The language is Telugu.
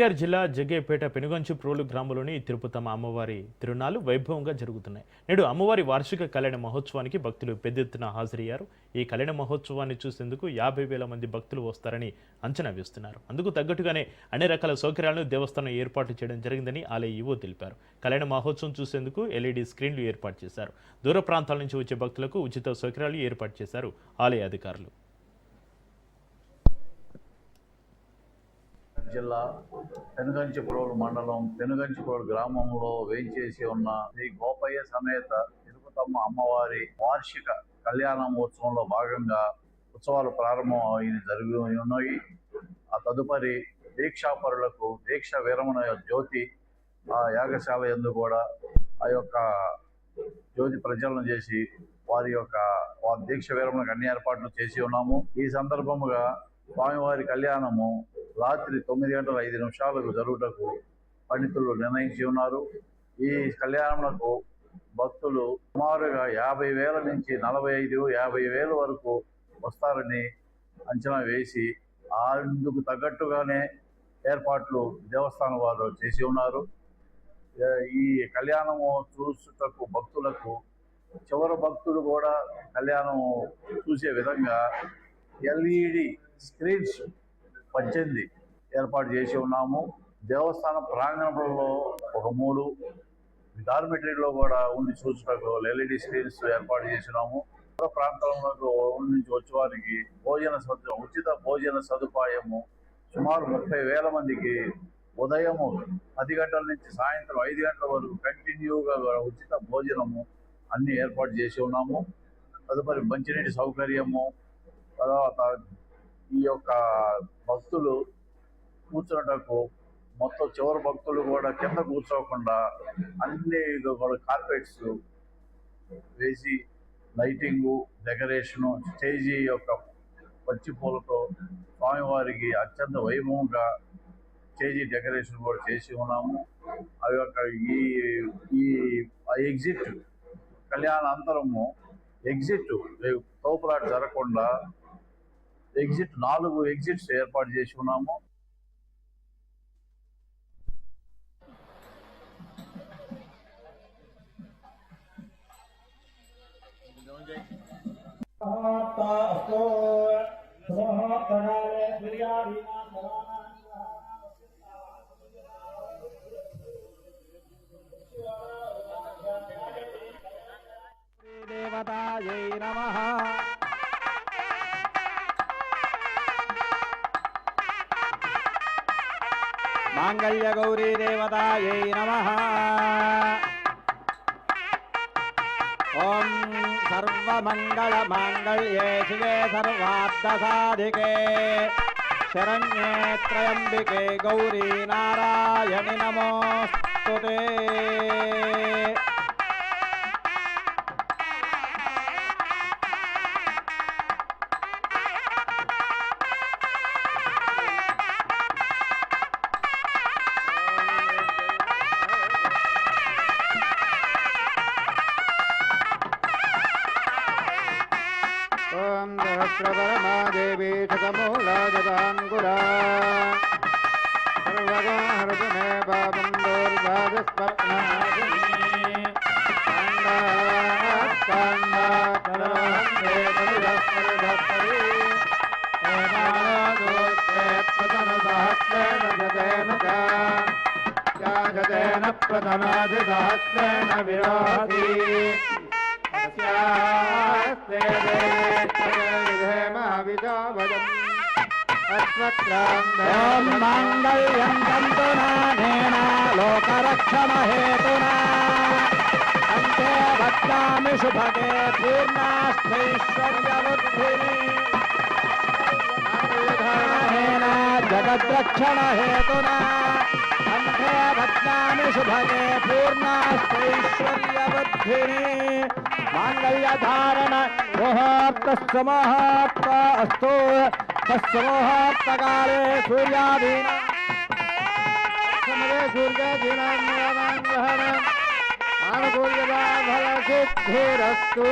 ఎన్టీఆర్ జిల్లా జగ్గేపేట పెనుగంచి ప్రోలు గ్రామంలోని తిరుపతమ్మ అమ్మవారి తిరునాళ్లు వైభవంగా జరుగుతున్నాయి. నేడు అమ్మవారి వార్షిక కళ్యాణ మహోత్సవానికి భక్తులు పెద్ద ఎత్తున హాజరయ్యారు. ఈ కళ్యాణ మహోత్సవాన్ని చూసేందుకు 50,000 మంది భక్తులు వస్తారని అంచనా వేస్తున్నారు. అందుకు తగ్గట్టుగానే అన్ని రకాల సౌకర్యాలను దేవస్థానం ఏర్పాటు చేయడం జరిగిందని ఆలయ ఈవో తెలిపారు. కళ్యాణ మహోత్సవం చూసేందుకు LED స్క్రీన్లు ఏర్పాటు చేశారు. దూర ప్రాంతాల నుంచి వచ్చే భక్తులకు ఉచిత సౌకర్యాలు ఏర్పాటు చేశారు ఆలయ అధికారులు. జిల్లా పెనుగంచిప్రోలు మండలం పెనుగంచిప్రోలు గ్రామంలో వేయించేసి ఉన్న శ్రీ గోపయ్య సమేత తిరుపతమ్మ అమ్మవారి వార్షిక కళ్యాణ మహోత్సవంలో భాగంగా ఉత్సవాలు ప్రారంభం జరిగి ఉన్నాయి. ఆ తదుపరి దీక్షాపరులకు దీక్ష విరమణ జ్యోతి ఆ యాగశాల యందు కూడా ఆ యొక్క జ్యోతి ప్రజ్వలన చేసి వారి దీక్ష విరమణకు అన్ని ఏర్పాట్లు చేసి ఉన్నాము. ఈ సందర్భముగా స్వామివారి కళ్యాణము రాత్రి 9:05 జరుగుటకు పండితులు నిర్ణయించి ఉన్నారు. ఈ కళ్యాణములకు భక్తులు సుమారుగా 50,000 నుంచి 45,000-50,000 వరకు వస్తారని అంచనా వేసి అందుకు తగ్గట్టుగానే ఏర్పాట్లు దేవస్థానం వారు చేసి ఉన్నారు. ఈ కళ్యాణము చూసుటకు భక్తులకు చివరి భక్తులు కూడా కళ్యాణం చూసే విధంగా LED స్క్రీన్స్ 18 ఏర్పాటు చేసి ఉన్నాము. దేవస్థానం ప్రాంగణంలో ఒక 3, డార్మిటరీలో కూడా ఉండి చూసుటకు LED స్క్రీన్స్ ఏర్పాటు చేసినాము. ప్రాంతంలో నుంచి వచ్చేవారికి ఉచిత భోజన సదుపాయము సుమారు 30,000 మందికి ఉదయము 10 గంటల నుంచి సాయంత్రం 5 గంటల వరకు కంటిన్యూగా ఉచిత భోజనము అన్ని ఏర్పాటు చేసి ఉన్నాము. తదుపరి మంచినీటి సౌకర్యము, తర్వాత ఈ యొక్క భక్తులు కూర్చోటకు మొత్తం చివరి భక్తులు కూడా కింద కూర్చోకుండా అన్ని కూడా కార్పెట్స్ వేసి లైటింగు, డెకరేషను, స్టేజీ యొక్క పచ్చి పూలతో స్వామివారికి అత్యంత వైభవంగా స్టేజీ డెకరేషన్ కూడా చేసి ఉన్నాము. ఆ యొక్క ఈ ఎగ్జిట్ కళ్యాణాంతరము ఎగ్జిట్ తోపులాట జరగకుండా 4 ఎగ్జిట్స్ ఏర్పాటు చేసి ఉన్నాము. దేవతాయై నమః. మాంగళ్య గౌరీ దేవతాయై నమః. ఓం సర్వమంగళ మాంగళ్యే శివే సర్వార్థ సాధికే శరణ్యే త్రయంబికే గౌరీ నారాయణి నమోస్తుతే. ఓం సహస్రపరమా దేవీ శతమూలా జతాంకురా సర్వగోహరతుమే పాపం దౌర్భాగస్పర్ణాదిని ప్రథమాధిదాస్త్రేణ విరోధి మాంగళ్యం తంతునానేన లోకరక్షణహేతునా అంతే వక్ష్యామి శుభగే పూర్ణాస్థైశ్వర్యవృద్ధిని జగద్రక్షణహేతునా అంతే వక్ష్యామి శుభగే పూర్ణాస్థైశ్వర్యవృద్ధిని. మాంగళ్యధారణ ముహూర్తస్య ముహూర్త అస్తు తస్య ముహూర్తకాలే సూర్యాధీన సూర్యాధీనాన్యమాంగ్రహణ ఆనుకూల్యతా ఫల సిద్ధిరస్తు.